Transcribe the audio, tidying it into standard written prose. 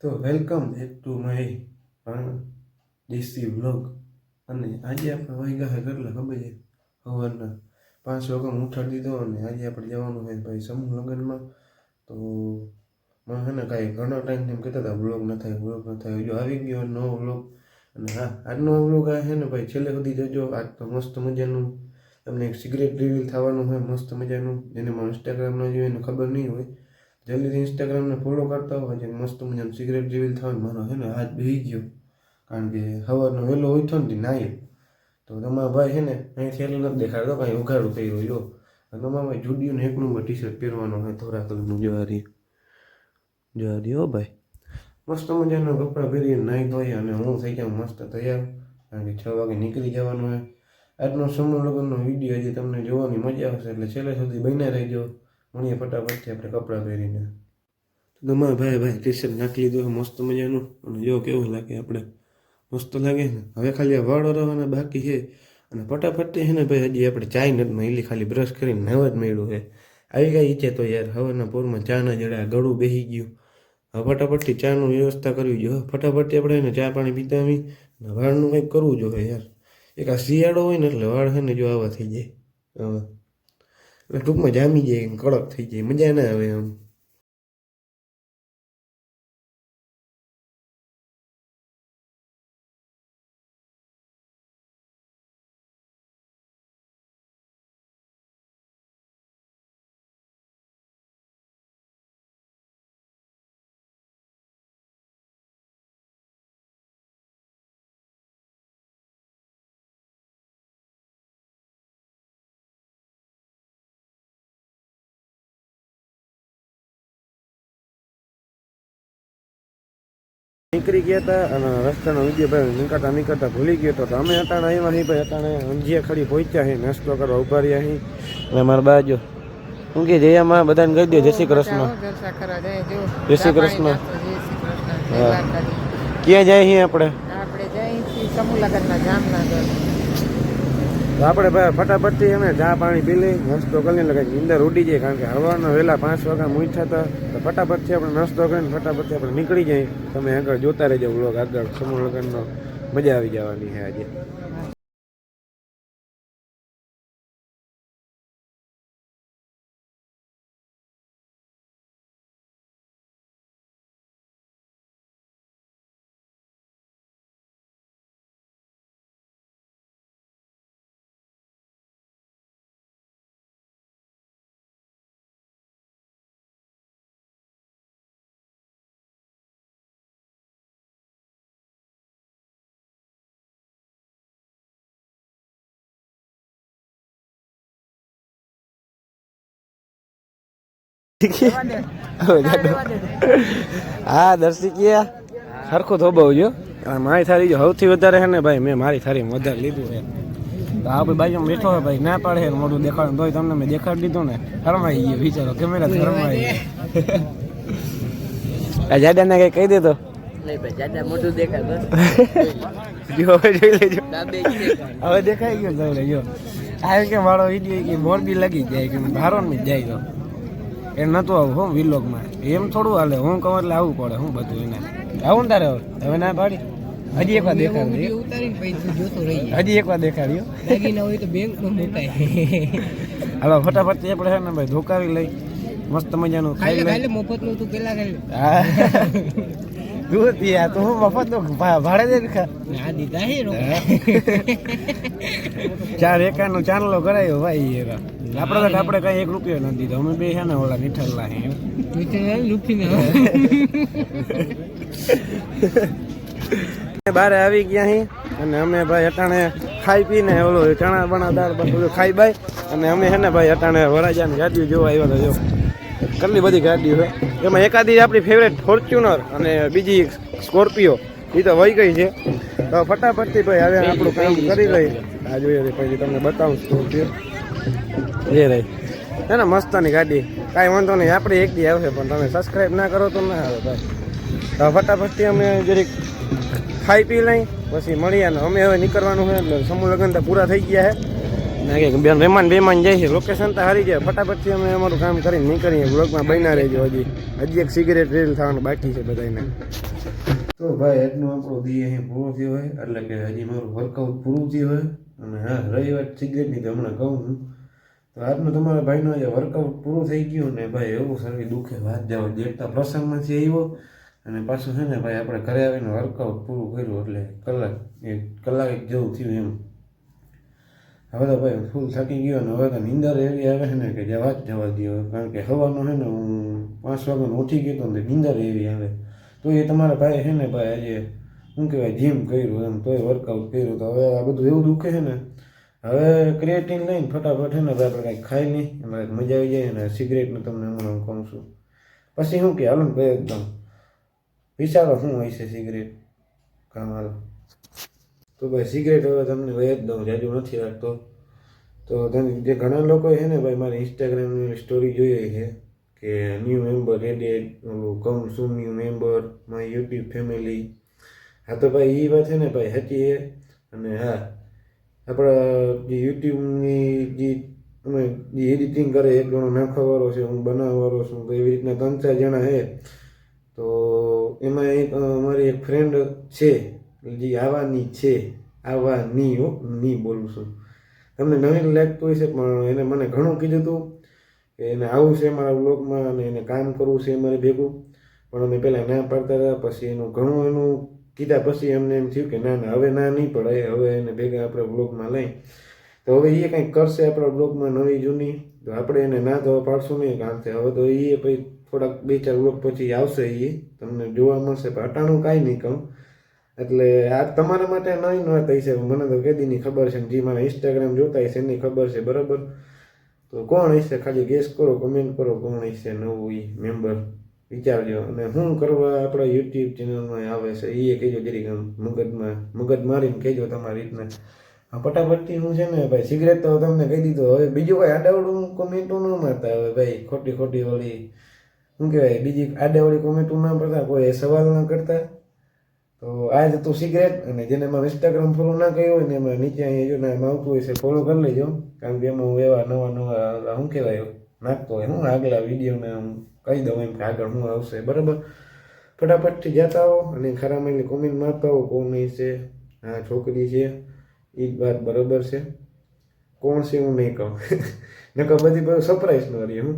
તો welcome back to my દેશી vlog. અને આજે આપણે વહી ગયા કેટલા ખબર છે, સવારના 5 વાગ્યામાં ઉઠાડી દીધો. અને આજે આપણે જવાનું હોય ભાઈ સમૂહ લગ્નમાં. તો મને છે ને કાંઈ ઘણો ટાઈમથી એમ કહેતા હતા વ્લોગ ન થાય. જો આવી ગયો નવો વ્લોગ. અને હા, આજનો વ્લોગ આ છે ને ભાઈ છેલ્લે સુધી જજો. આજ તો મસ્ત મજાનું તમને એક સિગરેટ રિવીલ થવાનું હોય મસ્ત મજાનું, જેને મને ઇન્સ્ટાગ્રામમાં જોઈને ખબર નહીં હોય જલ્દીથી ઇન્સ્ટાગ્રામને ફોલો કરતા હોય. જે મસ્ત મજાનું સિગરેટ રિવીલ થવાનું મારો છે ને હાથ બેસી ગયો, કારણ કે સવારનો વહેલો ઉઠ્યો ને નાહી. તો તમારા ભાઈ છે ને અહીંથી એટલું નથી દેખાડતો, કાંઈ ઉઘાડું કર્યું જો. અને તમારા ભાઈ જુડિયોને એક નંબર ટી શર્ટ પહેરવાનો હોય થોડા કલરનું જોવા હો ભાઈ. મસ્ત મજાના કપડાં પહેરીને નાહી ધોઈ અને હું થઈ જાઉં મસ્ત તૈયાર, કારણ કે 6 વાગે નીકળી જવાનું હોય. આજનો સમૂહ લગ્નનો વિડીયો હજી તમને જોવાની મજા આવશે, એટલે છેલ્લે સુધી બન્યા રહેજો. મળીએ ફટાફટથી આપણે કપડાં પહેરીને. તમારા ભાઈ ટી શર્ટ નાખી લીધું મસ્ત મજાનું. અને જો કેવું લાગે, આપણે મસ્ત લાગે ને. હવે ખાલી આ વાળ ઓરવાના બાકી છે. અને ફટાફટથી છે ને ભાઈ હજી આપણે ચાય નથી મળી, ખાલી બ્રશ કરીને નવા જ મળ્યું છે. આવી ગઈ ઈચ્છે તો યાર સવારના પોરમાં ચા ના જડ્યા, ગળું બેસી ગયું. હવે ફટાફટથી ચાનું વ્યવસ્થા કરવી જોઈએ. ફટાફટથી આપણે એને ચા પાણી પીતા આવી વાળનું કંઈક કરવું જોઈએ યાર. એક આ શિયાળો હોય ને એટલે વાળ છે ને જો આવા થઈ જાય, હવે એટલે ટૂંકમાં જામી જાય, કડક થઈ જાય, મજા ના આવે આમ. નીકળી ગયા હતા અને રસ્તાનો વિડીયો ભાઈ નીકળતા ભૂલી ગયો તો અમે અટાણે આવ્યા અહીં ભાઈ. અટાણે અંજીયા ખડી પહોંચ્યા અહીં, નાસ્તો કરવા ઉભા રહ્યા અહીં. અને મારા બાજુ શું કે જયામાં બધાને કહી દો જય શ્રી કૃષ્ણ. જય શ્રી કૃષ્ણ. ક્યાં જાય અહીં આપણે? તો આપણે ભાઈ ફટાફટથી અમે ચા પાણી પી લઈ, નાસ્તો કરીને લગાવી અંદર ઉડી જાય, કારણ કે હવારના વહેલા 5 વાગ્યા મૂઠ્યા હતા. તો ફટાફટથી આપણે નાસ્તો કરીને ફટાફટથી આપણે નીકળી જઈએ. તમે આગળ જોતા રહેજો વ્લોગ, આગળ સમૂહ લગ્નનો મજા આવી જવાની છે આજે. હા દર્શિકિયા સરખું થોભાવ જો. મારી થાળી જો સૌથી વધારે છે ને ભાઈ, મેં મારી થાળી વધારે લીધું છે. તો આપણે બાજુ બેઠો હોય ભાઈ, ના પાડે મોઢું દેખાડું તોય તમને મેં દેખાડી દીધું ને. શરમાઈ ગયો વિચારો, કેમેરા શરમાઈ ગયો. જાડા ને કઈ કહી દેતો મોઢું દેખાડો જોઈ લેજો. હવે દેખાઈ ગયો જવડે જો. આ કે મારો વિડીયો કે મોરબી લગી જાય કે ભારો માં જાય તો એ નતું આવું હું વિલોગમાં, એમ થોડું હાલે. હું કહું એટલે આવવું પડે. હું બધું એને આવું ને તારે હવે ના પાડી. હજી એકવાર દેખાડ્યો, હજી એકવાર દેખાડ્યો. હાલો ફટાફટ આપણે છે ને ભાઈ ધોકાવી લઈ, મસ્ત મજાનું ખાઈ લઈ. મફત નું તું પેલા દૂધ યા તો હું મફત નું ભાડે દે ચાર એકાનું ચાંદલો કરાયો ભાઈ. આપણે તો આપણે કઈ 1 રૂપિયો નથી દીધો. અમે બે છે ને ઓલા નીઠરલા બારે આવી ગયા અહીં. અને અમે ભાઈ અટાણે ખાઈ પીને ઓલો ચણા બણા દાળ બધું ખાઈ બાઈ. અને અમે છે ને ભાઈ અટાણે વરાજાની ગાડીઓ જોવા આવ્યા હતા. જો કેટલી બધી ગાડીઓ છે, એમાં એકાદી આપણી ફેવરેટ ફોર્ચ્યુનર અને બીજી સ્કોર્પિયો એ તો વહી ગઈ છે. તો ફટાફટથી ભાઈ હવે આપણું કામ કરી લઈ. આ જોઈએ પછી તમને બતાવું સ્કોર્પિયો એ રહી છે ને મસ્તની ગાડી. કાંઈ વાંધો નહીં, આપણે એક દી આવશે, પણ તમે સબસ્ક્રાઈબ ના કરો તો ના આવે ભાઈ. તો ફટાફટથી અમે જરીક ખાઈ પી લઈ પછી મળીએ. ને અમે હવે નીકળવાનું હોય એટલે સમૂહ લગ્ન તો પૂરા થઈ ગયા છે. ના કે બેન બેમાન જાય છે. લોકેશન તો હારી જાય. ફટાફટથી અમે અમારું કામ કરીને નીકળીએ. બ્લોગમાં બન્યા રહેજો. હજી એક સિગરેટ રીલ થવાનું બાકી છે બધાને. તો ભાઈ આજનું આપણો દી અહીં પૂરો થયો હોય એટલે કે હજી મારું વર્કઆઉટ પૂરું થયું હોય. અને હા રહી વાત સિગરેટની તો હમણાં કહું છું. તો આજનું તમારા ભાઈનું આજે વર્કઆઉટ પૂરું થઈ ગયું ને ભાઈ એવું સરખી દુઃખે વાત જાવ જેટલા પ્રસંગમાંથી આવ્યો અને પાછું છે ને ભાઈ આપણે ઘરે આવીને વર્કઆઉટ પૂરું કર્યું એટલે કલાક જેવું થયું એમ. હવે તો ભાઈ ફૂલ થાકી ગયો ને હવે તો નીંદર એવી આવે છે ને કે જવા જ જવા દો. કારણ કે સવારનો છે ને હું 5 વાગ્યાનો ઉઠી ગયો ને નીંદર એવી આવે. તો એ તમારા ભાઈ છે ને ભાઈ આજે શું કહેવાય જીમ કર્યું એમ તોય વર્કઆઉટ કર્યું. તો હવે આ બધું એવું દુઃખે છે ને હવે ક્રિએટિન લઈને ફટાફટ છે ને ભાઈ આપણે કાંઈક ખાઈ નહીં એમાં મજા આવી જાય ને સિગરેટને તમને હમણાં કહું છું. પછી શું કે હાલો ને ભાઈ એકદમ વિચારો શું હોય છે સિગરેટ કામ હાલો. તો ભાઈ સિગરેટ હવે તમને વહી જ દઉં જાજુ નથી રાખતો. તો જે ઘણા લોકો છે ને ભાઈ મારી ઇન્સ્ટાગ્રામની સ્ટોરી જોઈ છે કે ન્યૂ મેમ્બર એડેડ કમ શું new member my YouTube family. હા તો ભાઈ એ વાત છે ને ભાઈ હતી એ. અને હા આપણા જે યુટ્યુબની જે એડિટિંગ કરે એક જણો નાખવાવાળો છે હું બનાવવાવાળો છું. તો એવી રીતના 3-4 જણા છે. તો એમાં એક અમારી એક ફ્રેન્ડ છે જે આવવાની ની બોલું છું. તમને નવીન લાગતું હોય છે પણ એને મને ઘણું કીધું હતું કે એને આવું છે મારા બ્લોગમાં અને એને કામ કરવું છે મારે ભેગું. પણ અમે પહેલાં ના પાડતા હતા. પછી એનું કીધા પછી એમને એમ થયું કે ના હવે ના નહીં પડે હવે એને ભેગા આપણે બ્લોગમાં લઈ. તો હવે એ કંઈક કરશે આપણા બ્લોગમાં નવી જૂની. તો આપણે એને ના તો પાડશું નહીં કારણ કે હવે તો એ પછી થોડાક 2-4 બ્લોગ પછી આવશે એ તમને જોવા મળશે. પણ અટાણું કાંઈ નહીં કહું. એટલે આ તમારા માટે નવી વાત હશે. મને તો કેદીની ખબર છે જે મારા ઇન્સ્ટાગ્રામ જોતા હશે એની ખબર છે બરાબર. તો કોણ હશે ખાલી ગેસ કરો કમેન્ટ કરો કોણ હશે નવું એ મેમ્બર વિચારજો. અને શું કરવા આપણા યુટ્યુબ ચેનલમાં આવે છે એ કહેજો જરીક મગજ મારીને કહેજો તમારી રીતના. ફટાફટથી હું છે ને ભાઈ સિગરેટ તો તમને કહી દીધો. હવે બીજું કોઈ આડાવડું કોમેન્ટો ન મારતા હવે ભાઈ ખોટી વળી શું કહેવાય બીજી આડાવડી કોમેન્ટો ના પડતા કોઈ સવાલ ન કરતા. તો આ જ હતું સિગરેટ. અને જેને મારું ઇન્સ્ટાગ્રામ ફોલો ના કર્યો હોય ને એમાં નીચે અહીંયા જો નામ આવતું હોય છે ફોલો કરી લેજો. કારણ કે એમાં હું એવા નવા શું કહેવાય નાખતો હોય હું આગલા વિડીયોને હું કહી દઉં એમ કે આગળ શું આવશે બરાબર. ફટાફટથી જતા હો અને ખરામાં કોમેન્ટ મારતા હો કોણ નહીં છે. હા છોકરી છે એ જ વાત બરાબર છે. કોણ છે હું નહીં કહું નકર બધી બધું સરપ્રાઈઝ ન રહી હું.